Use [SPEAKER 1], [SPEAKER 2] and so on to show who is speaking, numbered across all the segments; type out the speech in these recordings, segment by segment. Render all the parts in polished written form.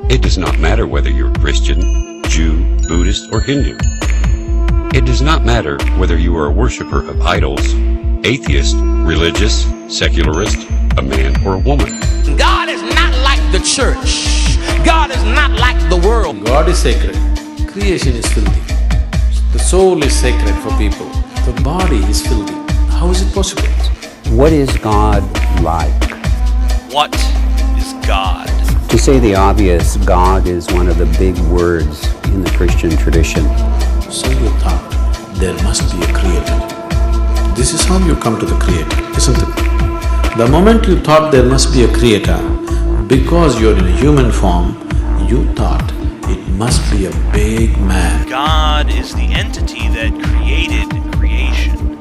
[SPEAKER 1] It does not matter whether you're Christian, Jew, Buddhist, or Hindu. It does not matter whether you are a worshiper of idols, atheist, religious, secularist, a man or a woman.
[SPEAKER 2] God is not like the church. God is not like the world.
[SPEAKER 3] God is sacred. Creation is filthy. The soul is sacred for people. The body is filthy. How is it possible?
[SPEAKER 4] What is God like?
[SPEAKER 5] What is God?
[SPEAKER 4] To say the obvious, God is one of the big words in the Christian tradition.
[SPEAKER 3] So you thought there must be a creator. This is how you come to the creator, isn't it? The moment you thought there must be a creator, because you're in a human form, you thought it must be a big man.
[SPEAKER 5] God is the entity that created creation.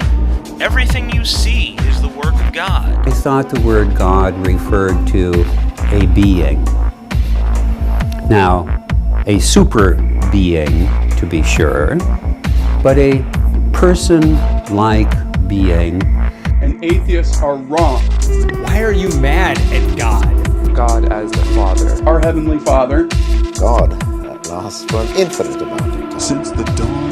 [SPEAKER 5] Everything you see is the work of God.
[SPEAKER 4] I thought the word God referred to a being. Now, a super being, to be sure, but a person-like being.
[SPEAKER 6] And atheists are wrong.
[SPEAKER 7] Why are you mad at God?
[SPEAKER 8] God as the Father.
[SPEAKER 6] Our Heavenly Father.
[SPEAKER 9] God that lasts for an infinite amount of time.
[SPEAKER 10] Since the dawn